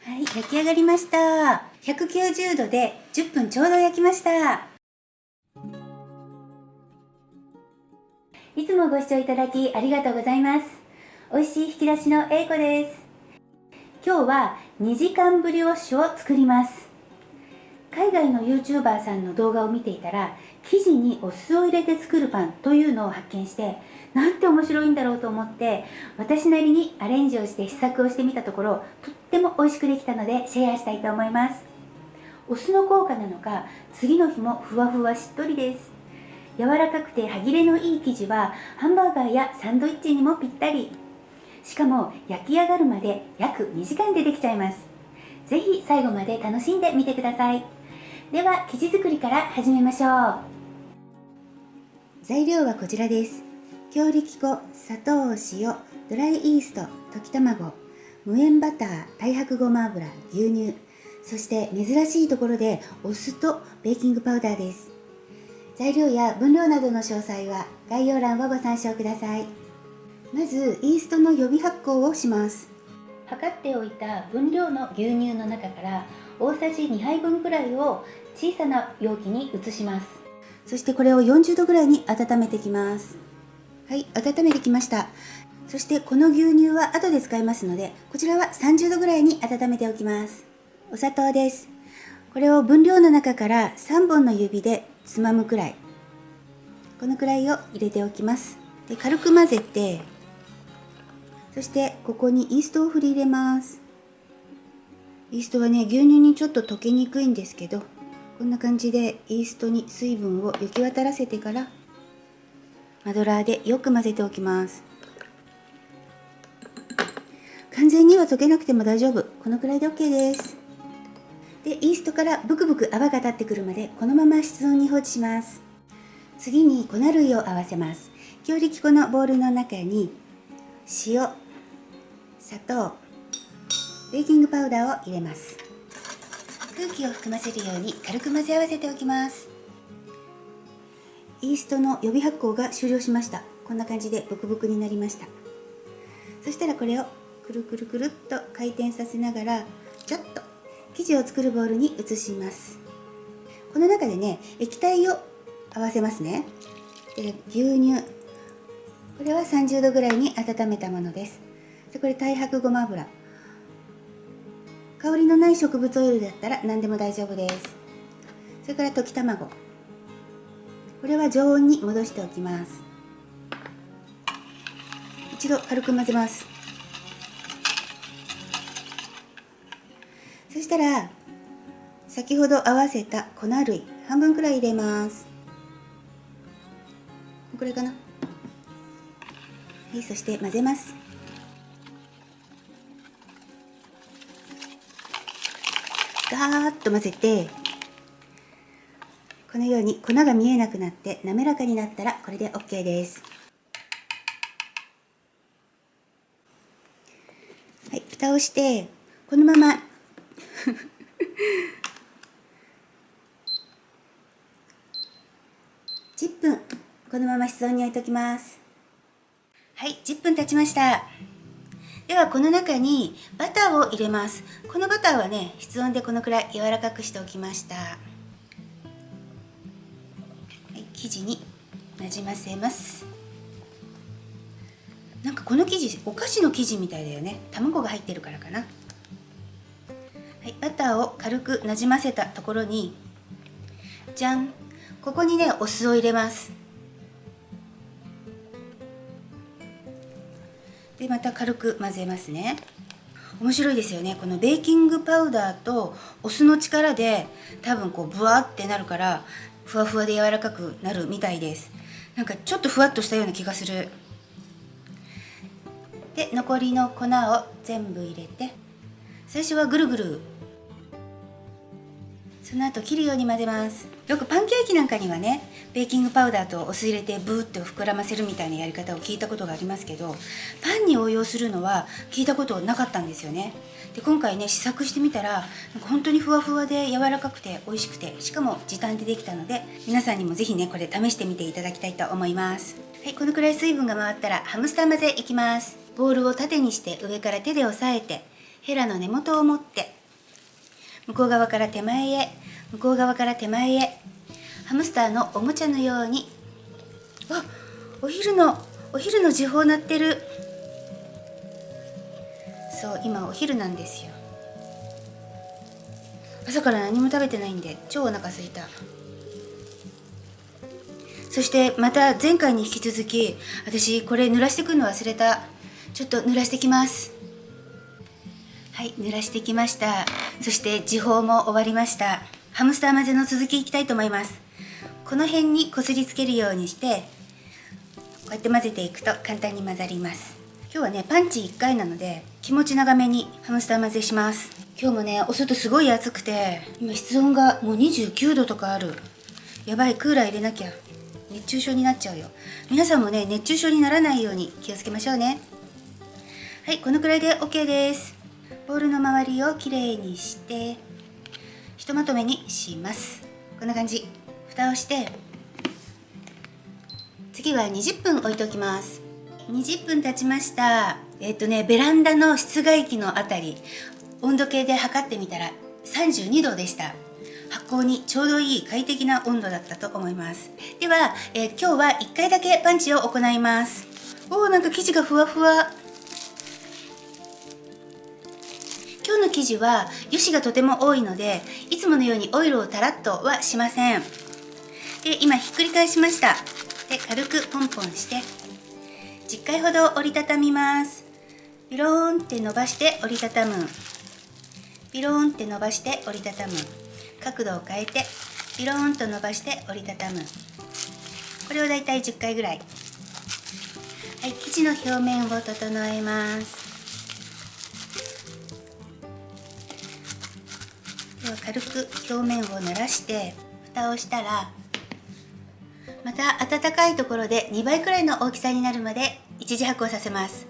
はい、焼き上がりました。190度で10分ちょうど焼きました。いつもご視聴いただきありがとうございます。美味しい引き出しの英子です。今日は2時間ブリオッシュを作ります。海外の YouTuber さんの動画を見ていたら、生地にお酢を入れて作るパンというのを発見して、なんて面白いんだろうと思って、私なりにアレンジをして試作をしてみたところ、とっても美味しくできたのでシェアしたいと思います。お酢の効果なのか、次の日もふわふわしっとりです。柔らかくて歯切れのいい生地はハンバーガーやサンドイッチにもぴったり。しかも焼き上がるまで約2時間でできちゃいます。ぜひ最後まで楽しんでみてください。では生地作りから始めましょう。材料はこちらです。強力粉、砂糖、塩、ドライイースト、溶き卵、無塩バター、太白ごま油、牛乳、そして珍しいところでお酢とベーキングパウダーです。材料や分量などの詳細は概要欄をご参照ください。まずイーストの予備発酵をします。測っておいた分量の牛乳の中から大さじ2杯分くらいを小さな容器に移します。そしてこれを40度ぐらいに温めていきます。はい、温めてきました。そしてこの牛乳は後で使いますので、こちらは30度ぐらいに温めておきます。お砂糖です。これを分量の中から3本の指でつまむくらい、このくらいを入れておきます。で、軽く混ぜて、そしてここにイーストを振り入れます。イーストはね、牛乳にちょっと溶けにくいんですけど、こんな感じでイーストに水分を行き渡らせてからマドラーでよく混ぜておきます。完全には溶けなくても大丈夫。このくらいで OK です。で、イーストからブクブク泡が立ってくるまでこのまま室温に放置します。次に粉類を合わせます。強力粉のボウルの中に塩、砂糖、ベーキングパウダーを入れます。空気を含ませるように軽く混ぜ合わせておきます。イーストの予備発酵が終了しました。こんな感じでブクブクになりました。そしたらこれをくるくるくるっと回転させながらちょっと生地を作るボウルに移します。この中でね、液体を合わせますね。で、牛乳、これは30度ぐらいに温めたものです。で、これ太白ごま油、香りのない植物オイルだったら何でも大丈夫です。それから溶き卵、これは常温に戻しておきます。一度軽く混ぜます。そしたら先ほど合わせた粉類半分くらい入れます。これかな。はい、そして混ぜます。ガーッと混ぜて、このように粉が見えなくなって滑らかになったらこれで OK です。はい、蓋をしてこのまま10分このまま室温に置いておきます。はい、10分経ちました。ではこの中にバターを入れます。このバターはね、室温でこのくらい柔らかくしておきました。はい、生地になじませます。なんかこの生地、お菓子の生地みたいだよね。卵が入ってるからかな。はい、バターを軽くなじませたところに、じゃん、ここにね、お酢を入れます。で、また軽く混ぜますね。面白いですよね。このベーキングパウダーとお酢の力で多分こうブワーってなるからふわふわで柔らかくなるみたいです。なんかちょっとふわっとしたような気がする。で、残りの粉を全部入れて、最初はぐるぐる、その後切るように混ぜます。よくパンケーキなんかにはね、ベーキングパウダーとお酢入れてブーって膨らませるみたいなやり方を聞いたことがありますけど、パンに応用するのは聞いたことなかったんですよね。で、今回ね、試作してみたらなんか本当にふわふわで柔らかくて美味しくて、しかも時短でできたので、皆さんにもぜひね、これ試してみていただきたいと思います。はい、このくらい水分が回ったらハムスター混ぜいきます。ボウルを縦にして上から手で押さえて、ヘラの根元を持って向こう側から手前へ、向こう側から手前へ。ハムスターのおもちゃのように。あ、お昼の時報鳴ってる。そう、今お昼なんですよ。朝から何も食べてないんで超お腹空いた。そしてまた前回に引き続き、私これ濡らしてくるの忘れた。ちょっと濡らしてきます。はい、濡らしてきました。そして時報も終わりました。ハムスター混ぜの続きいきたいと思います。この辺にこすりつけるようにして、こうやって混ぜていくと簡単に混ざります。今日はね、パンチ1回なので気持ち長めにハムスター混ぜします。今日もね、お外すごい暑くて、今室温がもう29度とかある。やばい、クーラー入れなきゃ。熱中症になっちゃうよ。皆さんもね、熱中症にならないように気をつけましょうね。はい、このくらいで OK です。ボウルの周りをきれいにしてひとまとめにします。こんな感じ。蓋をして次は20分置いておきます。20分経ちました。ベランダの室外機のあたり、温度計で測ってみたら32度でした。発酵にちょうどいい快適な温度だったと思います。では、今日は1回だけパンチを行います。なんか生地がふわふわ。今日の生地は油脂がとても多いので、いつものようにオイルをたらっとはしません。で、今ひっくり返しました。で、軽くポンポンして10回ほど折りたたみます。ビローンって伸ばして折りたたむ。ビローンって伸ばして折りたたむ。角度を変えてビローンと伸ばして折りたたむ。これをだいたい10回ぐらい。はい、生地の表面を整えます。では軽く表面を濡らして蓋をしたら、また温かいところで2倍くらいの大きさになるまで一次発酵させます。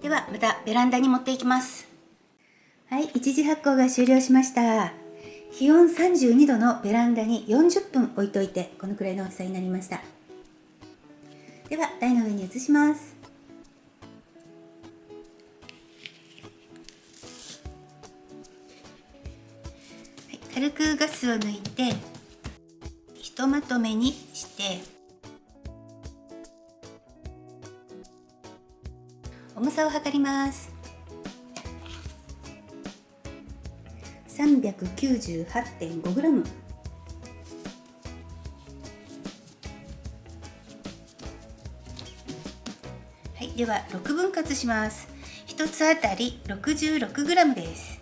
ではまたベランダに持っていきます。はい、一次発酵が終了しました。気温32度のベランダに40分置いといて、このくらいの大きさになりました。では台の上に移します。はい、軽くガスを抜いてひとまとめにして重さを測ります。398.5g。はい、では6分割します。1つあたり 66g です。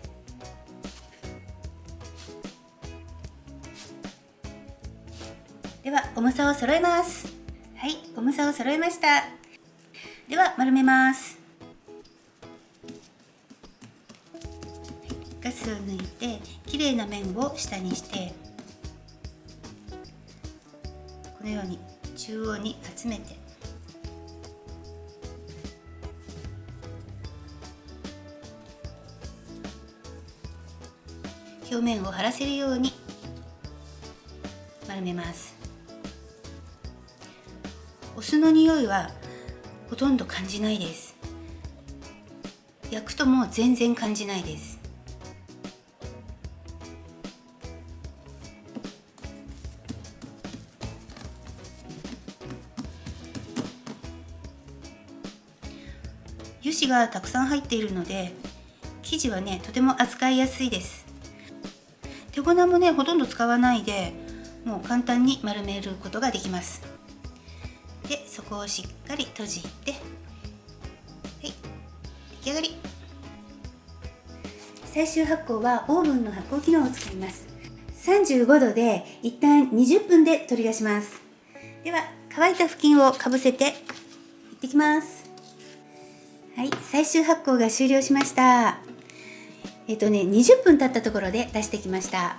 では重さを揃えます。はい、重さを揃えました。では丸めます。ガスを抜いてきれいな面を下にして、このように中央に集めて、表面を張らせるように丸めます。お酢の匂いはほとんど感じないです。焼くともう全然感じないです。油脂がたくさん入っているので、生地はねとても扱いやすいです。手粉もねほとんど使わないで、もう簡単に丸めることができます。で、そこをしっかり閉じて、はい、出来上がり。最終発酵はオーブンの発酵機能を使います。35度で一旦20分で取り出します。では乾いた布巾をかぶせていってきます。はい、最終発酵が終了しました。20分経ったところで出してきました。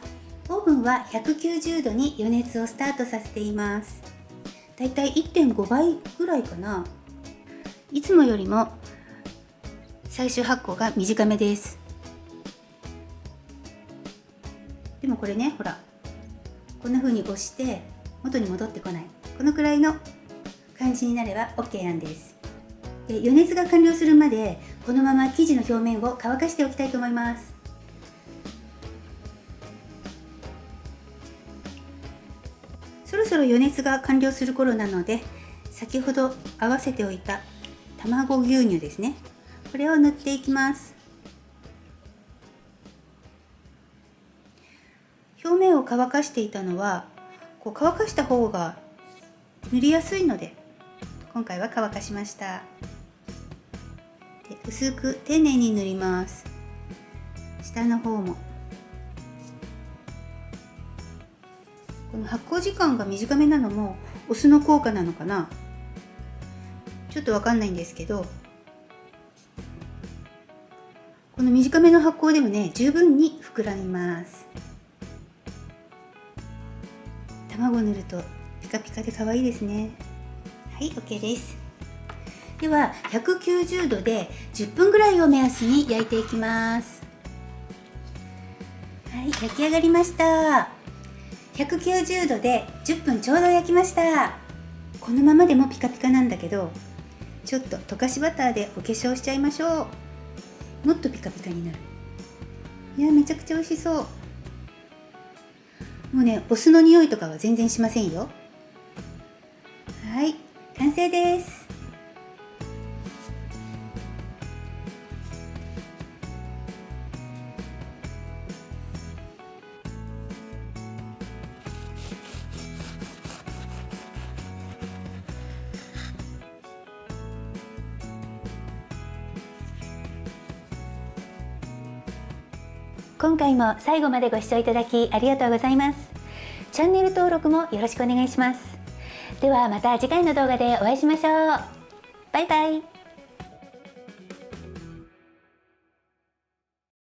オーブンは190度に予熱をスタートさせています。だいたい 1.5 倍ぐらいかな。いつもよりも最終発酵が短めです。でもこれね、ほらこんな風に押して元に戻ってこない、このくらいの感じになれば OK なんです。で、予熱が完了するまでこのまま生地の表面を乾かしておきたいと思います。そろそろ余熱が完了する頃なので、先ほど合わせておいた卵牛乳ですね、これを塗っていきます。表面を乾かしていたのは乾かした方が塗りやすいので、今回は乾かしました。で、薄く丁寧に塗ります。下の方も。この発酵時間が短めなのもお酢の効果なのかな、ちょっとわかんないんですけど、この短めの発酵でもね、十分に膨らみます。卵を塗るとピカピカで可愛いですね。はい、 OK です。では190度で10分ぐらいを目安に焼いていきます。はい、焼き上がりました。190度で10分ちょうど焼きました。このままでもピカピカなんだけど、ちょっと溶かしバターでお化粧しちゃいましょう。もっとピカピカになる。いや、めちゃくちゃ美味しそう。もうね、お酢の匂いとかは全然しませんよ。はい、完成です。今回も最後までご視聴いただきありがとうございます。チャンネル登録もよろしくお願いします。ではまた次回の動画でお会いしましょう。バイバイ。